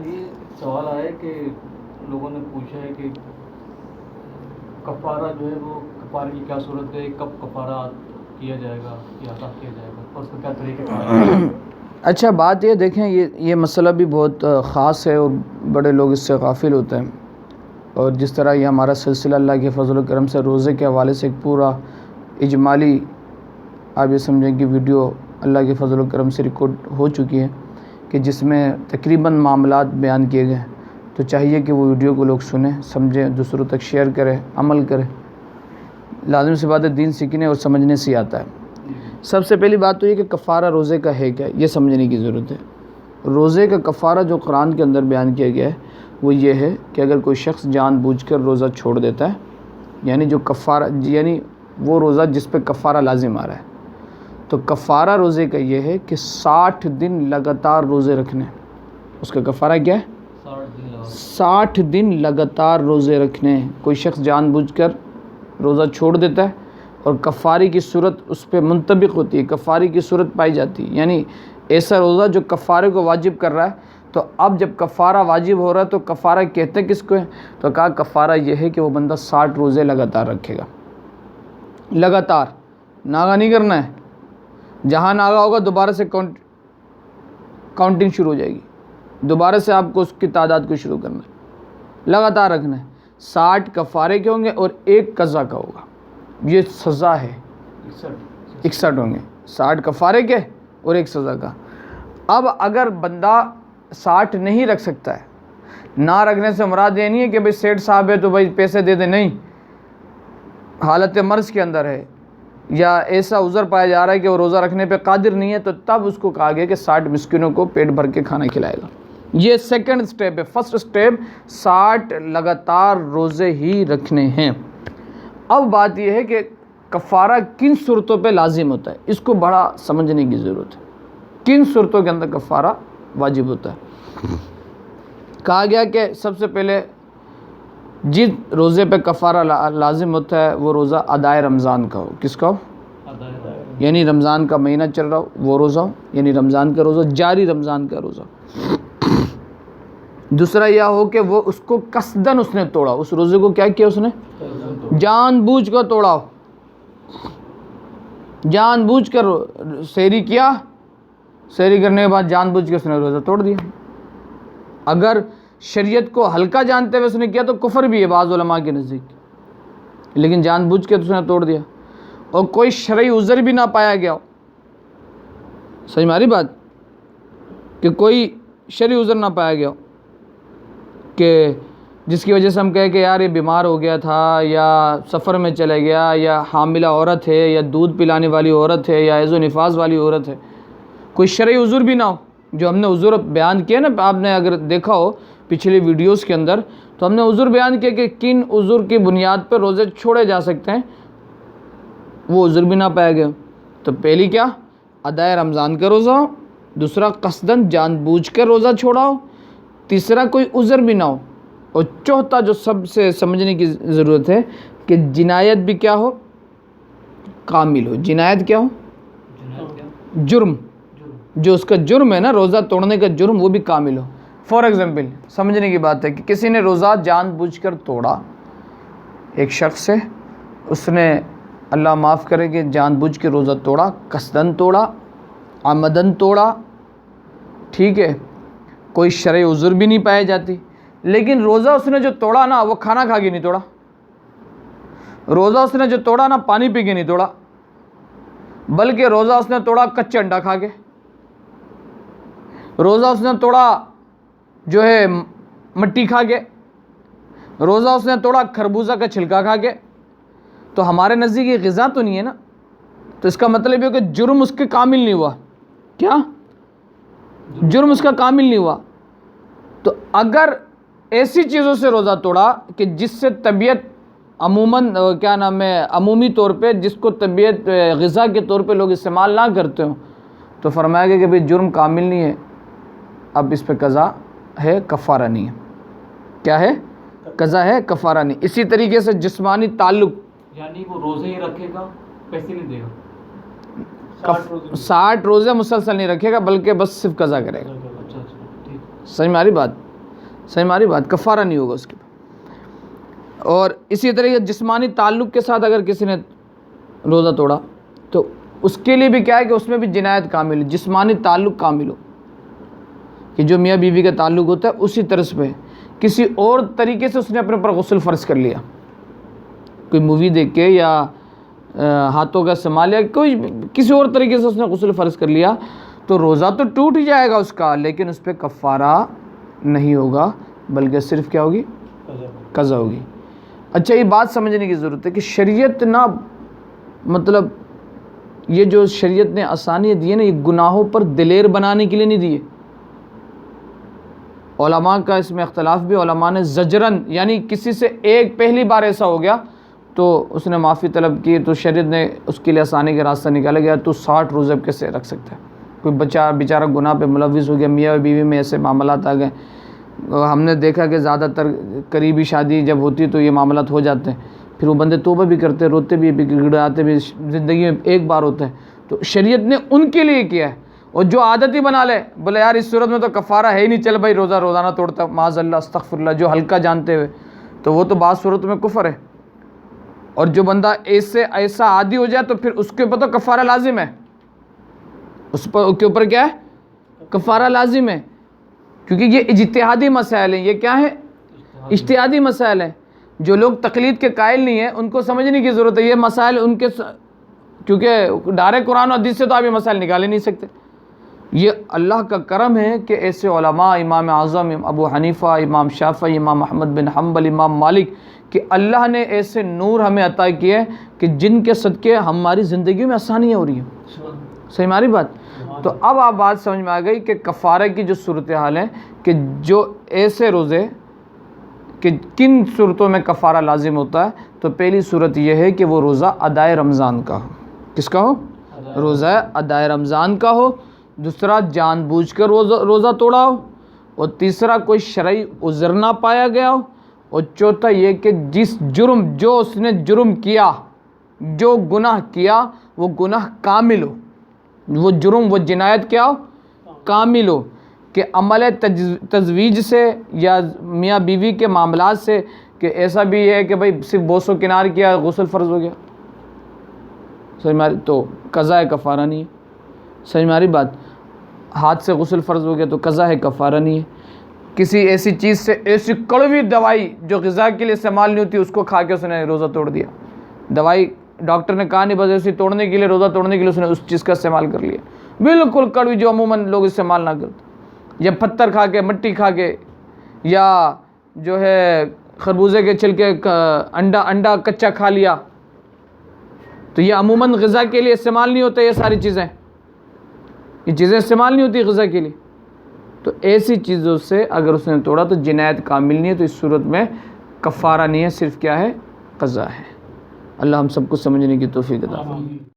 یہ سوال آیا کہ لوگوں نے پوچھا ہے کہ کفارہ جو ہے وہ کفارے کی کیا صورت ہے، کب کفارہ کیا جائے گا یا ادا کیا جائے گا، اور اس کا کیا طریقہ؟ اچھا بات یہ دیکھیں، یہ مسئلہ بھی بہت خاص ہے اور بڑے لوگ اس سے غافل ہوتے ہیں. اور جس طرح یہ ہمارا سلسلہ اللہ کے فضل و کرم سے روزے کے حوالے سے ایک پورا اجمالی آپ یہ سمجھیں کہ ویڈیو اللہ کے فضل و کرم سے ریکارڈ ہو چکی ہے کہ جس میں تقریباً معاملات بیان کیے گئے ہیں، تو چاہیے کہ وہ ویڈیو کو لوگ سنیں، سمجھیں، دوسروں تک شیئر کریں، عمل کریں. لازم سی بات ہے، دین سیکھنے اور سمجھنے سے آتا ہے. سب سے پہلی بات تو یہ کہ کفارہ روزے کا ہے کیا، یہ سمجھنے کی ضرورت ہے. روزے کا کفارہ جو قرآن کے اندر بیان کیا گیا ہے وہ یہ ہے کہ اگر کوئی شخص جان بوجھ کر روزہ چھوڑ دیتا ہے، یعنی جو کفارہ یعنی وہ روزہ جس پہ کفارہ لازم آ رہا ہے، تو کفارہ روزے کا یہ ہے کہ 60 دن لگاتار روزے رکھنے. اس کا کفارہ کیا ہے؟ 60 دن لگاتار روزے رکھنے. کوئی شخص جان بوجھ کر روزہ چھوڑ دیتا ہے اور کفارے کی صورت اس پہ منطبق ہوتی ہے، کفارے کی صورت پائی جاتی ہے، یعنی ایسا روزہ جو کفارے کو واجب کر رہا ہے. تو اب جب کفارہ واجب ہو رہا ہے تو کفارہ کہتے کس کو ہے؟ تو کہا کفارہ یہ ہے کہ وہ بندہ 60 روزے لگاتار رکھے گا. لگاتار، ناغہ نہیں کرنا ہے. جہاں ناغہ ہوگا دوبارہ سے کاؤنٹنگ شروع ہو جائے گی، دوبارہ سے آپ کو اس کی تعداد کو شروع کرنا ہے. لگاتار رکھنا ہے. 60 کفارے کے ہوں گے اور ایک قضا کا ہوگا. یہ سزا ہے. 61 ہوں گے، 60 کفارے کے اور ایک سزا کا. اب اگر بندہ 60 نہیں رکھ سکتا ہے، نہ رکھنے سے مراد یہ نہیں ہے کہ بھئی سیٹ صاحب ہے تو بھئی پیسے دے دیں، نہیں، حالت مرض کے اندر ہے یا ایسا عذر پایا جا رہا ہے کہ وہ روزہ رکھنے پہ قادر نہیں ہے، تو تب اس کو کہا گیا کہ 60 مسکینوں کو پیٹ بھر کے کھانا کھلائے گا. یہ سیکنڈ سٹیپ ہے. فرسٹ سٹیپ 60 لگاتار روزے ہی رکھنے ہیں. اب بات یہ ہے کہ کفارہ کن صورتوں پہ لازم ہوتا ہے، اس کو بڑا سمجھنے کی ضرورت ہے. کن صورتوں کے اندر کفارہ واجب ہوتا ہے؟ کہا گیا کہ سب سے پہلے جس روزے پہ کفارہ لازم ہوتا ہے وہ روزہ ادائے رمضان کا ہو. کس کا ہو؟ یعنی رمضان کا مہینہ چل رہا ہو وہ روزہ ہو، یعنی رمضان کا روزہ، جاری رمضان کا روزہ. دوسرا یہ ہو کہ وہ اس کو قصدن اس نے توڑا، اس روزے کو کیا کیا، اس نے جان بوجھ کر توڑا ہو. جان بوجھ کر سحری کیا، سحری کرنے کے بعد جان بوجھ کے اس نے روزہ توڑ دیا. اگر شریعت کو ہلکا جانتے ہوئے اس نے کیا تو کفر بھی ہے بعض علماء کے نزدیک، لیکن جان بوجھ کے اس نے توڑ دیا. اور کوئی شرعی عذر بھی نہ پایا گیا ہو. سمجھ میں آ رہی بات؟ کہ کوئی شرعی عذر نہ پایا گیا ہو کہ جس کی وجہ سے ہم کہیں کہ یار یہ بیمار ہو گیا تھا، یا سفر میں چلے گیا، یا حاملہ عورت ہے، یا دودھ پلانے والی عورت ہے، یا حیض و نفاس والی عورت ہے. کوئی شرعی عذر بھی نہ ہو. جو ہم نے عذر بیان کیا نا، آپ نے اگر دیکھا ہو پچھلی ویڈیوز کے اندر، تو ہم نے عذر بیان کیا کہ کن عذر کی بنیاد پر روزے چھوڑے جا سکتے ہیں. وہ عذر بھی نہ پایا گیا. تو پہلی کیا، ادائے رمضان کا روزہ ہو. دوسرا قصدن جان بوجھ کر روزہ چھوڑا ہو. تیسرا کوئی عذر بھی نہ ہو. اور چوتھا جو سب سے سمجھنے کی ضرورت ہے کہ جنایت بھی کیا ہو، کامل ہو. جنایت کیا ہو؟ جرم. جو اس کا جرم ہے نا، روزہ توڑنے کا جرم، وہ بھی کامل ہو. فار ایگزامپل سمجھنے کی بات ہے کہ کسی نے روزہ جان بوجھ کر توڑا. ایک شخص ہے، اس نے اللہ معاف کرے کہ جان بوجھ کے روزہ توڑا، قصدن توڑا، عمدن توڑا، ٹھیک ہے، کوئی شرعی عذر بھی نہیں پائے جاتی. لیکن روزہ اس نے جو توڑا نا، وہ کھانا کھا کے نہیں توڑا. روزہ اس نے جو توڑا نا، پانی پی کے نہیں توڑا، بلکہ روزہ اس نے توڑا کچے انڈا کھا کے. روزہ اس نے توڑا جو ہے مٹی کھا کے. روزہ اس نے توڑا خربوزہ کا چھلکا کھا کے. تو ہمارے نزدیک یہ غذا تو نہیں ہے نا. تو اس کا مطلب یہ کہ جرم اس کے کامل نہیں ہوا. کیا جرم اس کا کامل نہیں ہوا؟ تو اگر ایسی چیزوں سے روزہ توڑا کہ جس سے طبیعت عموماً عمومی طور پہ جس کو طبیعت غذا کے طور پہ لوگ استعمال نہ کرتے ہوں، تو فرمایا گیا کہ بھئی جرم کامل نہیں ہے، اب اس پہ قضا ہے، کفارہ نہیں ہے. کیا ہے؟ قضا ہے، کفارہ نہیں. اسی طریقے سے جسمانی تعلق، یعنی وہ روزے ہی رکھے گا، پیسے نہیں دے گا. 60 روزے مسلسل نہیں رکھے گا، بلکہ بس صرف قضا کرے گا. سمجھ میں آ رہی بات؟ صحیح ہماری بات، کفارہ نہیں ہوگا اس کے بعد۔ اور اسی طرح جسمانی تعلق کے ساتھ اگر کسی نے روزہ توڑا تو اس کے لیے بھی کیا ہے کہ اس میں بھی جنایت کامل، جسمانی تعلق کامل ہو، کہ جو میاں بیوی کا تعلق ہوتا ہے اسی طرز پہ کسی اور طریقے سے اس نے اپنے پر غسل فرض کر لیا، کوئی مووی دیکھ کے یا ہاتھوں کا استعمال یا کوئی کسی اور طریقے سے اس نے غسل فرض کر لیا، تو روزہ تو ٹوٹ ہی جائے گا اس کا، لیکن اس پہ کفارہ نہیں ہوگا، بلکہ صرف کیا ہوگی؟ قضا ہوگی۔ اچھا، یہ بات سمجھنے کی ضرورت ہے کہ شریعت نہ مطلب یہ جو شریعت نے آسانیاں دی ہے نا، یہ گناہوں پر دلیر بنانے کے لیے نہیں دیے۔ علماء کا اس میں اختلاف بھی، علماء نے زجرن یعنی کسی سے ایک پہلی بار ایسا ہو گیا تو اس نے معافی طلب کی تو شریعت نے اس کے لیے آسانی کا راستہ نکالا گیا، تو 60 روزے کیسے رکھ سکتا ہے؟ کوئی بچہ بیچارہ گناہ پہ ملوث ہو گیا، میاں اور بیوی میں ایسے معاملات آ گئے، ہم نے دیکھا کہ زیادہ تر قریبی شادی جب ہوتی تو یہ معاملات ہو جاتے ہیں، پھر وہ بندے توبہ بھی کرتے، روتے بھی، گڑگڑاتے بھی، زندگی میں ایک بار ہوتا ہے، تو شریعت نے ان کے لیے کیا ہے۔ اور جو عادت ہی بنا لے، بولے یار اس صورت میں تو کفارہ ہے ہی نہیں، چل بھائی روزانہ توڑتا، معاذ اللہ استغفر اللہ، جو ہلکا جانتے ہوئے، تو وہ تو بعض صورتوں میں کفر ہے۔ اور جو بندہ ایسا عادی ہو جائے تو پھر اس کے اوپر تو کفارہ لازم ہے، اس کے اوپر کیا ہے؟ کفارہ لازم ہے، کیونکہ یہ اجتہادی مسائل ہیں۔ یہ کیا ہے؟ اجتہادی مسائل ہیں۔ جو لوگ تقلید کے قائل نہیں ہیں ان کو سمجھنے کی ضرورت ہے، یہ مسائل ان کے کیونکہ ڈائریکٹ قرآن و حدیث سے تو آپ یہ مسائل نکال ہی نہیں سکتے۔ یہ اللہ کا کرم ہے کہ ایسے علماء، امام اعظم ابو حنیفہ، امام شافعی، امام احمد بن حنبل، امام مالک، کہ اللہ نے ایسے نور ہمیں عطا کیے کہ جن کے صدقے ہماری زندگی میں آسانیاں ہو رہی ہیں۔ صحیح ہماری بات؟ تو اب آپ بات سمجھ میں آ گئی کہ کفارہ کی جو صورتحال ہے، کہ جو ایسے روزے کہ کن صورتوں میں کفارہ لازم ہوتا ہے، تو پہلی صورت یہ ہے کہ وہ روزہ ادائے رمضان کا ہو۔ کس کا ہو؟ روزہ ادائے رمضان کا ہو۔ دوسرا جان بوجھ کر روزہ توڑا ہو، اور تیسرا کوئی شرعی عذر نہ پایا گیا ہو، اور چوتھا یہ کہ جو اس نے جرم کیا، جو گناہ کیا وہ گناہ کامل ہو، وہ جرم وہ جنایت کیا ہو؟ کامل ہو، کہ عمل تزویج سے یا میاں بیوی کے معاملات سے، کہ ایسا بھی ہے کہ بھئی صرف بوس و کنار کیا غسل فرض ہو گیا، صحیح ماری تو قضا ہے، کفارہ نہیں ہے۔ صحیح ماری بات؟ ہاتھ سے غسل فرض ہو گیا تو قضا ہے، کفارہ نہیں ہے۔ کسی ایسی چیز سے، ایسی کڑوی دوائی جو غذا کے لیے استعمال نہیں ہوتی، اس کو کھا کے اس نے روزہ توڑ دیا، دوائی ڈاکٹر نے کہا نہیں، بس ایسی توڑنے کے لیے، روزہ توڑنے کے لیے اس نے اس چیز کا استعمال کر لیا، بالکل کڑوی جو عموماً لوگ استعمال نہ کرتے، یا پتھر کھا کے، مٹی کھا کے، یا جو ہے خربوزے کے چھلکے، انڈا کچا کھا لیا، تو یہ عموماً غذا کے لیے استعمال نہیں ہوتے، یہ ساری چیزیں، یہ چیزیں استعمال نہیں ہوتی غذا کے لیے، تو ایسی چیزوں سے اگر اس نے توڑا تو جنایت کامل نہیں ہے، تو اس صورت میں کفارہ نہیں ہے، صرف کیا ہے؟ قضا ہے۔ اللہ ہم سب کو سمجھنے کی توفیق عطا فرمائے۔